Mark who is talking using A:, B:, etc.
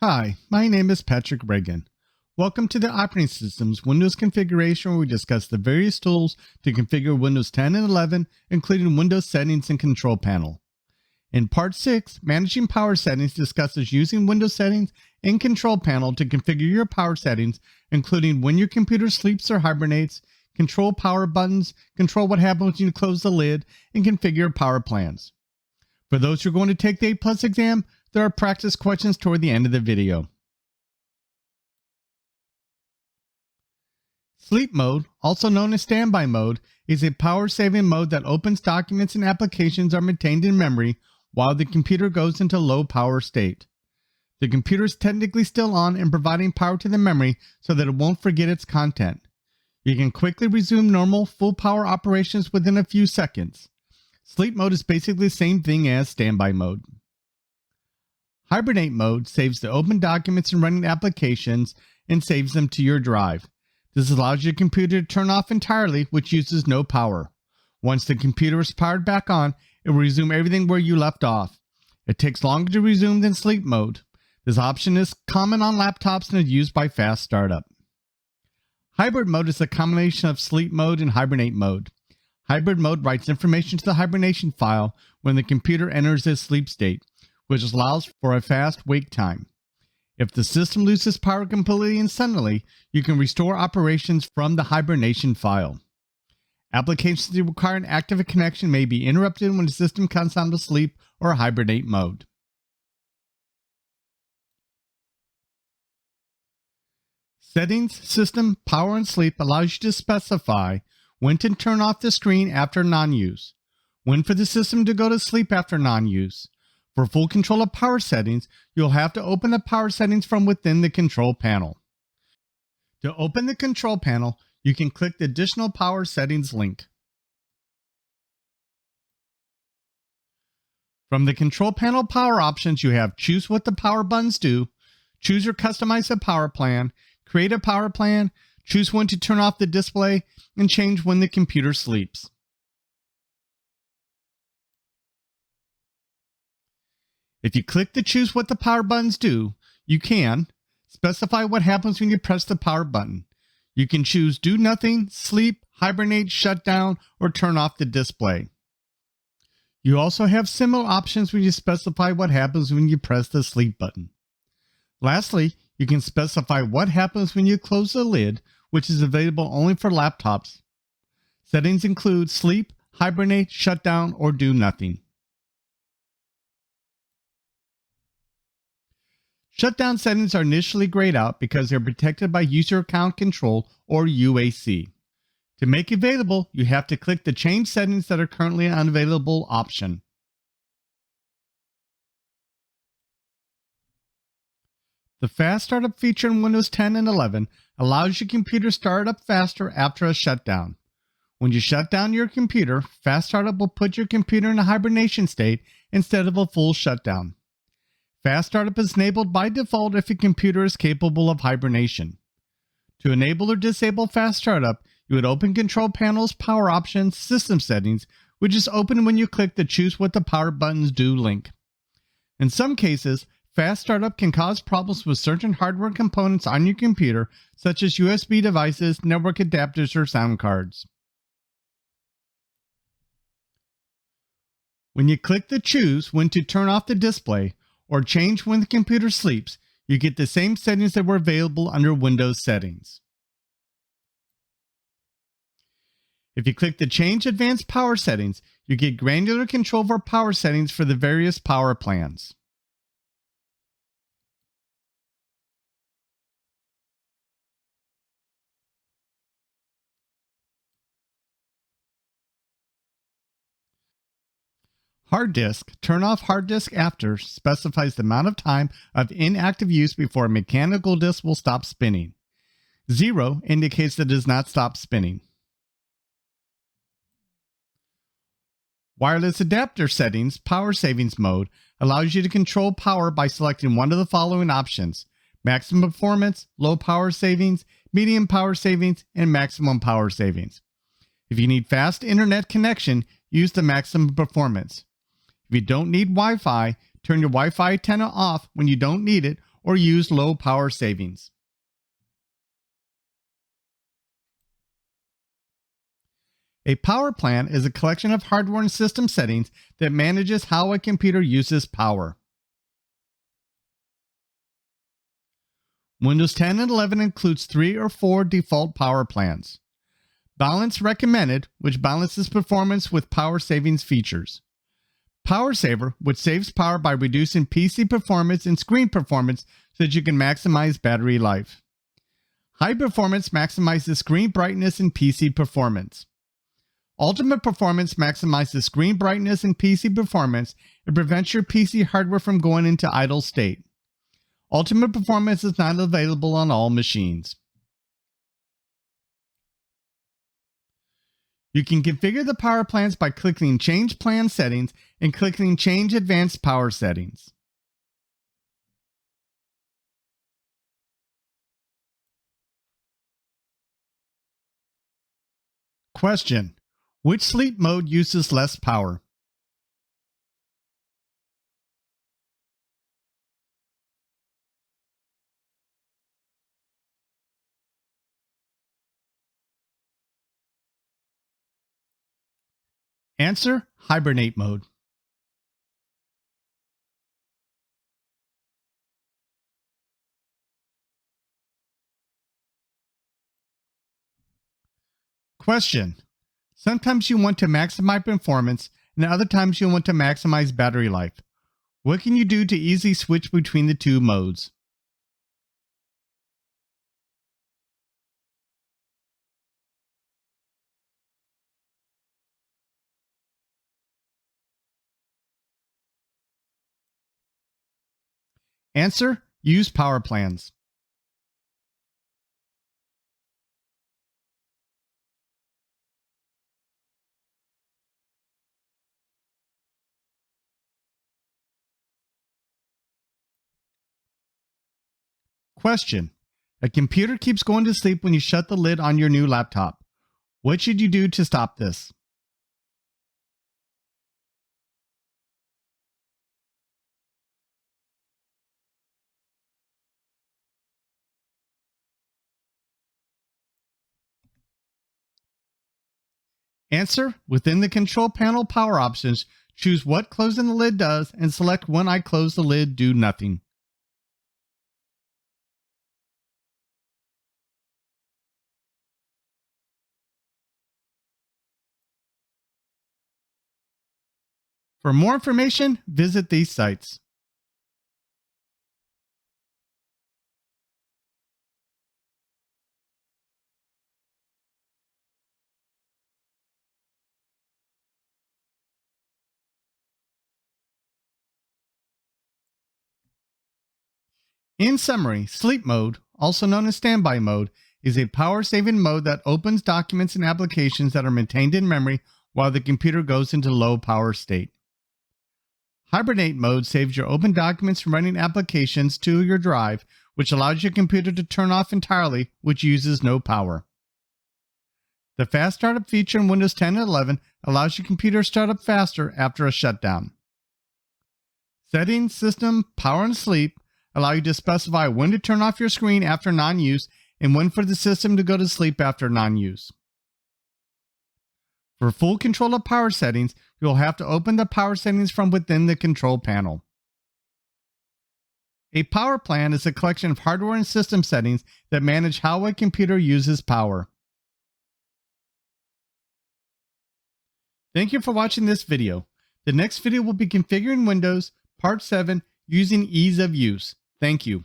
A: Hi, my name is Patrick Reagan. Welcome to the Operating System's Windows configuration, where we discuss the various tools to configure Windows 10 and 11, including Windows settings and control panel. In Part 6, Managing Power Settings discusses using Windows settings and control panel to configure your power settings, including when your computer sleeps or hibernates, control power buttons, control what happens when you close the lid, and configure power plans. For those who are going to take the A+ exam, there are practice questions toward the end of the video. Sleep mode, also known as standby mode, is a power-saving mode that opens documents and applications are maintained in memory while the computer goes into low power state. The computer is technically still on and providing power to the memory so that it won't forget its content. You can quickly resume normal full power operations within a few seconds. Sleep mode is basically the same thing as standby mode. Hibernate mode saves the open documents and running applications and saves them to your drive. This allows your computer to turn off entirely, which uses no power. Once the computer is powered back on, it will resume everything where you left off. It takes longer to resume than sleep mode. This option is common on laptops and is used by fast startup. Hybrid mode is a combination of sleep mode and hibernate mode. Hybrid mode writes information to the hibernation file when the computer enters its sleep state, which allows for a fast wake time. If the system loses power completely and suddenly, you can restore operations from the hibernation file. Applications that require an active connection may be interrupted when the system comes out of sleep or hibernate mode. Settings, System, Power, and Sleep allows you to specify when to turn off the screen after non-use, when for the system to go to sleep after non-use. For full control of power settings, you'll have to open the power settings from within the control panel. To open the control panel, you can click the Additional Power Settings link. From the control panel power options, you have Choose what the power buttons do, choose or customize a power plan, create a power plan, choose when to turn off the display, and change when the computer sleeps. If you click the Choose what the power buttons do, you can specify what happens when you press the power button. You can choose Do Nothing, Sleep, Hibernate, Shut Down, or Turn off the display. You also have similar options when you specify what happens when you press the Sleep button. Lastly, you can specify what happens when you close the lid, which is available only for laptops. Settings include Sleep, Hibernate, Shut Down, or Do Nothing. Shutdown settings are initially grayed out because they're protected by User Account Control or UAC. To make it available, you have to click the Change Settings that are currently unavailable option. The Fast Startup feature in Windows 10 and 11 allows your computer to start up faster after a shutdown. When you shut down your computer, Fast Startup will put your computer in a hibernation state instead of a full shutdown. Fast Startup is enabled by default if your computer is capable of hibernation. To enable or disable Fast Startup, you would open Control Panel's Power Options System Settings, which is open when you click the Choose what the power buttons do link. In some cases, Fast Startup can cause problems with certain hardware components on your computer, such as USB devices, network adapters, or sound cards. When you click the Choose when to turn off the display, or change when the computer sleeps, you get the same settings that were available under Windows settings. If you click the Change Advanced Power Settings, you get granular control over power settings for the various power plans. Hard disk, turn off hard disk after, specifies the amount of time of inactive use before a mechanical disk will stop spinning. 0 indicates that it does not stop spinning. Wireless adapter settings, power savings mode, allows you to control power by selecting one of the following options: maximum performance, low power savings, medium power savings, and maximum power savings. If you need fast internet connection, use the maximum performance. If you don't need Wi-Fi, turn your Wi-Fi antenna off when you don't need it, or use low power savings. A power plan is a collection of hardware and system settings that manages how a computer uses power. Windows 10 and 11 includes 3 or 4 default power plans. Balance recommended, which balances performance with power savings features. Power Saver, which saves power by reducing PC performance and screen performance so that you can maximize battery life. High Performance maximizes screen brightness and PC performance. Ultimate Performance maximizes screen brightness and PC performance and prevents your PC hardware from going into idle state. Ultimate Performance is not available on all machines. You can configure the power plans by clicking Change Plan Settings and clicking Change Advanced Power Settings. Question: which sleep mode uses less power? Answer: hibernate mode. Question: sometimes you want to maximize performance and other times you want to maximize battery life. What can you do to easily switch between the two modes? Answer: use power plans. Question: a computer keeps going to sleep when you shut the lid on your new laptop. What should you do to stop this? Answer: within the control panel power options, choose what closing the lid does and select when I close the lid, do nothing. For more information, visit these sites. In summary, sleep mode, also known as standby mode, is a power-saving mode that opens documents and applications that are maintained in memory while the computer goes into low power state. Hibernate mode saves your open documents from running applications to your drive, which allows your computer to turn off entirely, which uses no power. The fast startup feature in Windows 10 and 11 allows your computer to start up faster after a shutdown. Settings, System, Power, and Sleep allow you to specify when to turn off your screen after non-use and when for the system to go to sleep after non-use. For full control of power settings, you'll have to open the power settings from within the control panel. A power plan is a collection of hardware and system settings that manage how a computer uses power. Thank you for watching this video. The next video will be configuring Windows Part 7 using ease of use. Thank you.